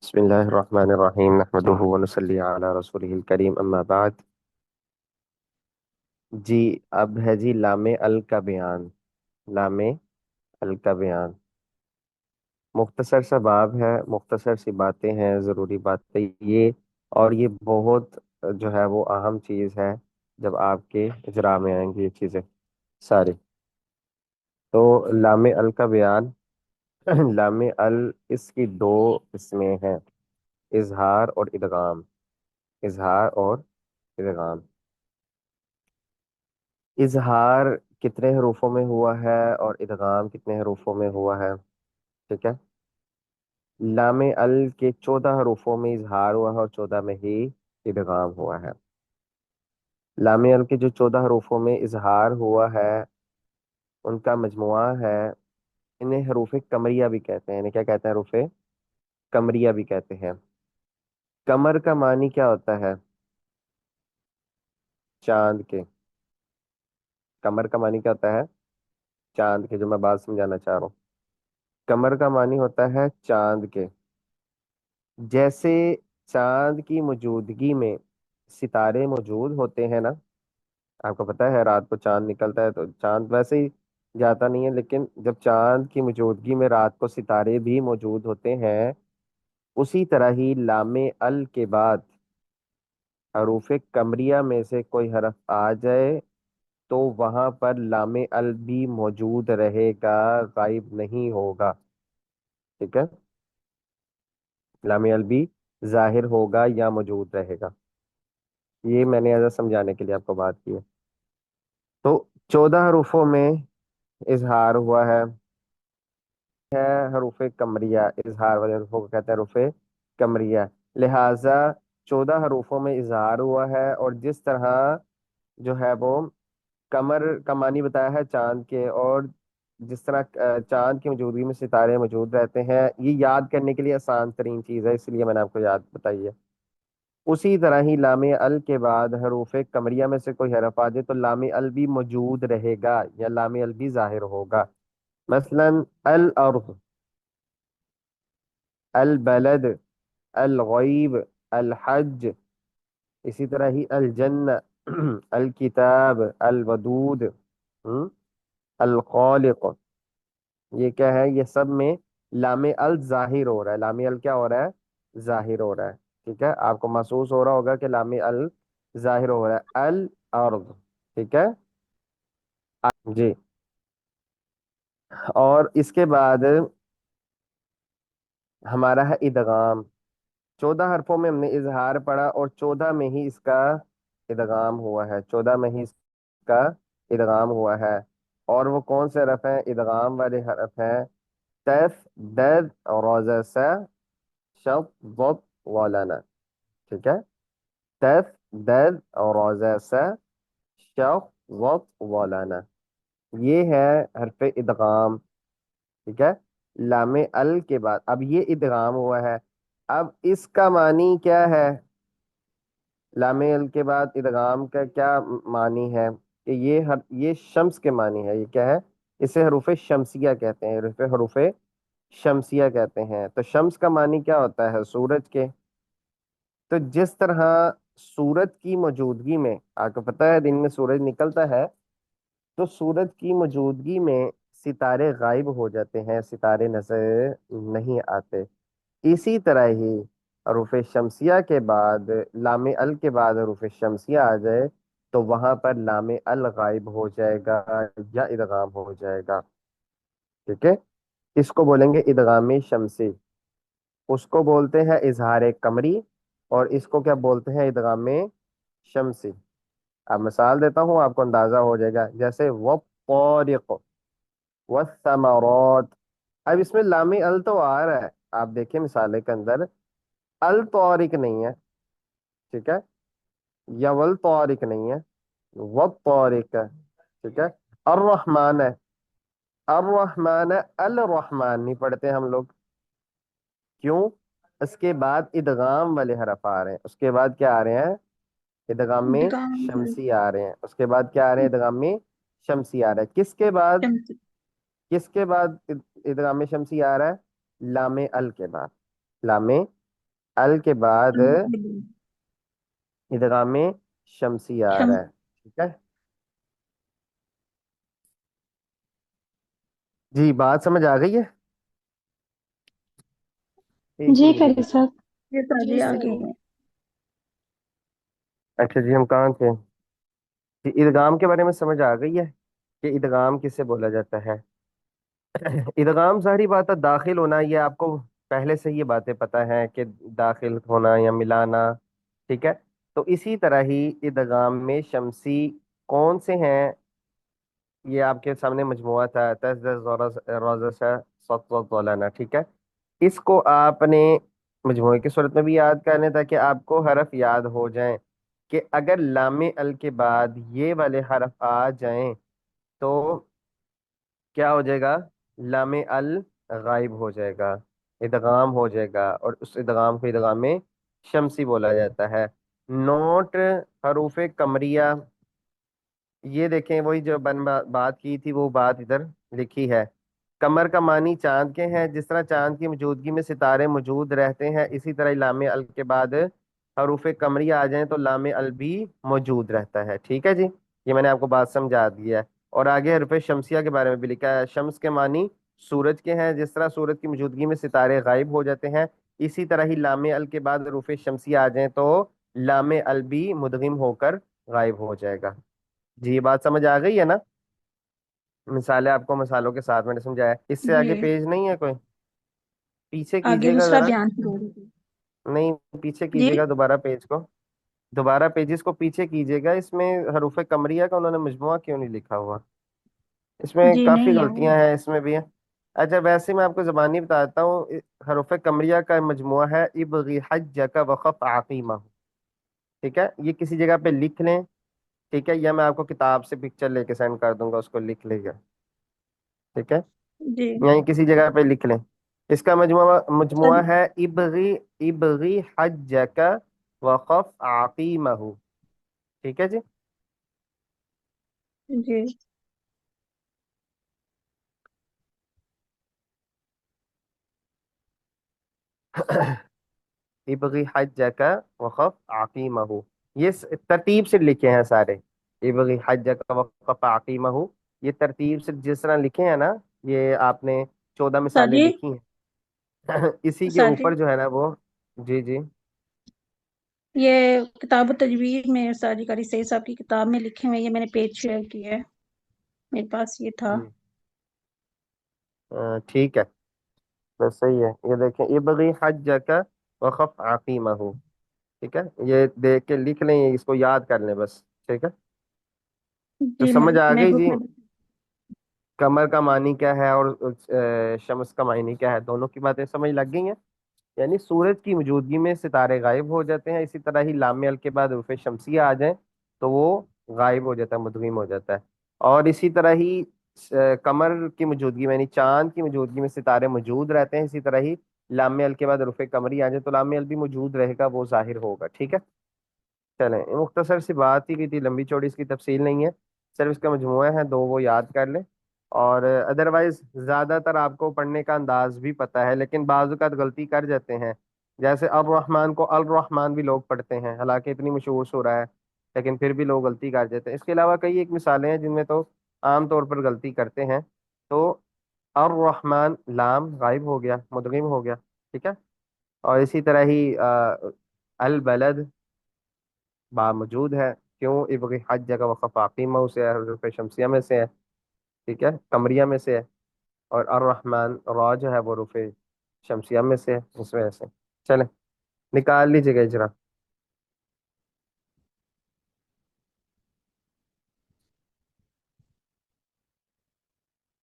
بسم الله الرحمن الرحيم نحمده ونصلي على رسوله الكريم اما بعد. جی اب ہے جی لام ال کا بیان. لام ال کا بیان مختصر سا باب ہے، مختصر سی باتیں ہیں، ضروری باتیں یہ. اور یہ بہت جو ہے وہ اہم چیز ہے جب آپ کے اجرا میں آئیں گی یہ چیزیں ساری. تو لام ال کا بیان لام ال اس کی دو قسمیں ہیں: اظہار اور ادغام. اظہار اور ادغام. اظہار کتنے حروفوں میں ہوا ہے اور ادغام کتنے حروفوں میں ہوا ہے؟ ٹھیک ہے. لام ال کے 14 حروفوں میں اظہار ہوا ہے اور 14 میں ہی ادغام ہوا ہے. لام ال کے جو 14 حروفوں میں اظہار ہوا ہے ان کا مجموعہ ہے. انہیں حروف قمریہ بھی کہتے ہیں. انہیں کیا کہتے ہیں؟ حروف قمریہ بھی کہتے ہیں. قمر کا معنی کیا ہوتا ہے؟ چاند کے. قمر کا معنی کیا ہوتا ہے؟ چاند کے. جو میں بات سمجھانا چاہ رہا ہوں، قمر کا معنی ہوتا ہے چاند کے. جیسے چاند کی موجودگی میں ستارے موجود ہوتے ہیں نا. آپ کو پتا ہے رات کو چاند نکلتا ہے تو چاند ویسے ہی جاتا نہیں ہے، لیکن جب چاند کی موجودگی میں رات کو ستارے بھی موجود ہوتے ہیں، اسی طرح ہی لام ال کے بعد حروف قمریہ میں سے کوئی حرف آ جائے تو وہاں پر لام ال بھی موجود رہے گا، غائب نہیں ہوگا. ٹھیک ہے. لام ال بھی ظاہر ہوگا یا موجود رہے گا. یہ میں نے ایسا سمجھانے کے لیے آپ کو بات کی ہے. تو 14 حروفوں میں اظہار ہوا ہے حروف قمریہ. اظہار والے حروفوں کو کہتے ہیں حروف قمریہ. لہذا 14 حروفوں میں اظہار ہوا ہے، اور جس طرح جو ہے وہ قمر کا معنی بتایا ہے چاند کے، اور جس طرح چاند کی موجودگی میں ستارے موجود رہتے ہیں، یہ یاد کرنے کے لیے آسان ترین چیز ہے، اس لیے میں نے آپ کو یاد بتائی ہے. اسی طرح ہی لام ال کے بعد حروف قمریہ میں سے کوئی حرف آ جائے تو لام ال بھی موجود رہے گا یا لام ال بھی ظاہر ہوگا. مثلا الارض، البلد، الغیب، الحج. اسی طرح ہی الجنہ، الکتاب، الودود، الخالق. یہ کیا ہے؟ یہ سب میں لام ال ظاہر ہو رہا ہے. لام ال کیا ہو رہا ہے؟ ظاہر ہو رہا ہے. ٹھیک ہے. آپ کو محسوس ہو رہا ہوگا کہ لام ال ظاہر ہو رہا ہے. الارض. ٹھیک ہے جی. اور اس کے بعد ہمارا ہے ادغام. 14 حرفوں میں ہم نے اظہار پڑھا اور 14 میں ہی اس کا ادغام ہوا ہے. 14 میں ہی اس کا ادغام ہوا ہے. اور وہ کون سے حرف ہیں؟ ادغام والے حرف ہیں تف، دد، روزہ سا، شف، ضب، والانا. ٹھیک ہے. تف، دد، روزہ سا، شف، ضب، والانا. یہ ہے حرف ادغام. ٹھیک ہے. لام ال کے بعد اب یہ ادغام ہوا ہے. اب اس کا معنی کیا ہے؟ لام ال کے بعد ادغام کا کیا معنی ہے؟ کہ یہ شمس کے معنی ہے. یہ کیا ہے؟ اسے حروف شمسیہ کہتے ہیں. حروف شمسیہ کہتے ہیں. تو شمس کا معنی کیا ہوتا ہے؟ سورج کے. تو جس طرح سورج کی موجودگی میں آپ کو پتہ ہے دن میں سورج نکلتا ہے، تو سورج کی موجودگی میں ستارے غائب ہو جاتے ہیں، ستارے نظر نہیں آتے. اسی طرح ہی حروف شمسیہ کے بعد لام ال کے بعد حروف شمسیہ آ جائے تو وہاں پر لام ال غائب ہو جائے گا یا ادغام ہو جائے گا. ٹھیک ہے. اس کو بولیں گے ادغام شمسی. اس کو بولتے ہیں اظہار قمری، اور اس کو کیا بولتے ہیں؟ ادغام شمسی. اب مثال دیتا ہوں، آپ کو اندازہ ہو جائے گا. جیسے والطارق، والثمرات. اب اس میں لام ال تو آ رہا ہے، آپ دیکھیں مثال کے اندر الطارق نہیں ہے. ٹھیک ہے. یا والطارق نہیں ہے، والطارق ہے. ٹھیک ہے. الرحمن ہے. الرحمن ہے. الرحمن نہیں پڑھتے ہم لوگ. کیوں؟ اس کے بعد ادغام والے حرف آ رہے ہیں. اس کے بعد کیا آ رہے ہیں؟ ادغام میں ادغام شمسی آ رہے ہیں. اس کے بعد کیا آ رہے ہیں؟ ادغام میں شمسی آ رہا ہے. کس کے بعد؟ شمس کس کے بعد ادغام شمسی آ رہا ہے؟ لام ال کے بعد. لام ال کے بعد ال کے بعد ادغام میں شمسی آ شم رہا ہے، ٹھیک ہے جی؟ بات سمجھ آ گئی ہے؟ ایک جی منٹ قاری رکیے۔ صاحب، یہ تو آگے آگے ہے۔ اچھا جی، ہم کہاں تھے؟ جی، ادغام کے بارے میں سمجھ آ گئی ہے کہ ادغام کسے بولا جاتا ہے؟ ادغام ظاہری بات ہے داخل ہونا، یہ آپ کو پہلے سے یہ باتیں پتہ ہیں کہ داخل ہونا یا ملانا، ٹھیک ہے؟ تو اسی طرح ہی ادغام میں شمسی کون سے ہیں؟ یہ آپ کے سامنے مجموعہ تھا تز روزہ مولانا، ٹھیک ہے؟ اس کو آپ نے مجموعے کی صورت میں بھی یاد کرنے تاکہ آپ کو حرف یاد ہو جائیں کہ اگر لام ال کے بعد یہ والے حرف آ جائیں تو کیا ہو جائے گا؟ لام ال غائب ہو جائے گا، ادغام ہو جائے گا، اور اس ادغام کو ادغام میں شمسی بولا جاتا ہے۔ نوٹ حروف قمریہ، یہ دیکھیں وہی جو بات کی تھی وہ بات ادھر لکھی ہے۔ قمر کا معنی چاند کے ہیں، جس طرح چاند کی موجودگی میں ستارے موجود رہتے ہیں اسی طرح لام ال کے بعد حروف قمری آ جائیں تو لام ال بھی موجود رہتا ہے، ٹھیک ہے جی؟ یہ میں نے آپ کو بات سمجھا دیا ہے۔ اور آگے حروف شمسیہ کے بارے میں بھی لکھا ہے، شمس کے معنی سورج کے ہیں، جس طرح سورج کی موجودگی میں ستارے غائب ہو جاتے ہیں اسی طرح ہی لام ال کے بعد حروف شمسیہ آ جائیں تو لام ال بھی مدغم ہو کر غائب ہو جائے گا۔ جی یہ بات سمجھ آ گئی ہے نا؟ مثالیں آپ کو مثالوں کے ساتھ میں نے سمجھایا، اس سے جی آگے پیج نہیں ہے کوئی؟ پیچھے آگے کیجیے گا دوسرا ذرا، بیان کرو۔ نہیں پیچھے جی کیجیے گا دوبارہ پیج کو، دوبارہ پیجز کو پیچھے کیجیے گا، اس میں حروف قمریہ کا انہوں نے مجموعہ کیوں نہیں لکھا ہوا؟ اس میں جی کافی نہیں ہے وہ۔ غلطیاں ہیں، اس میں بھی ہیں۔ اچھا ویسے میں آپ کو زبانی بتاتا ہوں، حروف قمریہ کا مجموعہ ہے ابغی حجک وخف عقیمہ، ٹھیک ہے؟ یہ کسی جگہ پہ لکھ لیں، ٹھیک ہے؟ یا میں آپ کو کتاب سے پکچر لے کے سینڈ کر دوں گا، اس کو لکھ لے گا، ٹھیک ہے؟ جی یہیں کسی جگہ پہ لکھ لیں۔ اس کا مجموعہ چل ہے ابغی، ابغی حجک وخف عقیمہ، ٹھیک ہے جی؟ جی ابغی حجک وخف عقیمہ، یہ ترتیب سے لکھے ہیں سارے، ابغی حجک وخف عقیمہ، یہ ترتیب سے جس طرح لکھے ہیں نا، یہ آپ نے 14 مثالیں ساجی لکھی ہیں اسی کے ساجی اوپر جو ہے نا وہ، جی جی یہ کتاب التجوید میں ساجی قاری سعید صاحب کی کتاب میں لکھے ہوئے، یہ میں نے پیج شیئر کیا ہے، میرے پاس یہ تھا۔ جی ٹھیک ہے، تو صحیح ہے، یہ دیکھیں ابغی حجک وخف عقیمہ، ٹھیک ہے؟ یہ دیکھ کے لکھ لیں، اس کو یاد کر لیں بس، ٹھیک ہے؟ تو جی سمجھ آ میں گئی گروپ جی؟ میں۔ قمر کا معنی کیا ہے اور شمس کا معنی کیا ہے، دونوں کی باتیں سمجھ لگ گئی ہیں؟ یعنی سورج کی موجودگی میں ستارے غائب ہو جاتے ہیں، اسی طرح ہی لام ال کے بعد حروف شمسیہ آ جائیں تو وہ غائب ہو جاتا ہے، مدغم ہو جاتا ہے۔ اور اسی طرح ہی قمر کی موجودگی میں یعنی چاند کی موجودگی میں ستارے موجود رہتے ہیں، اسی طرح ہی لام ال کے بعد حروف قمری آ جائے تو لام ال بھی موجود رہے گا، وہ ظاہر ہوگا، ٹھیک ہے؟ چلیں یہ مختصر سی بات ہی کی تھی، لمبی چوڑی اس کی تفصیل نہیں ہے، صرف اس کا مجموعہ ہے دو، وہ یاد کر لیں۔ اور ادروائز زیادہ تر آپ کو پڑھنے کا انداز بھی پتہ ہے، لیکن بعض اوقات غلطی کر جاتے ہیں، جیسے الرحمن کو الرحمن بھی لوگ پڑھتے ہیں، حالانکہ اتنی مشہور سورہ ہے لیکن پھر بھی لوگ غلطی کر جاتے ہیں۔ اس کے علاوہ کئی ایک مثالیں ہیں جن میں تو عام طور پر غلطی کرتے ہیں، تو الرحمن لام غائب ہو گیا، مدغم ہو گیا، ٹھیک ہے؟ اور اسی طرح ہی البلد با موجود ہے، کیوں؟ ابغی حج جگہ وقف عقیمہ سے ہے، حروف شمسیہ میں سے ہے، ٹھیک ہے؟ قمریہ میں سے ہے، اور الرحمن را جو ہے وہ حروف شمسیہ میں سے ہے، اس وجہ سے۔ چلیں نکال لیجیے گا اجرا۔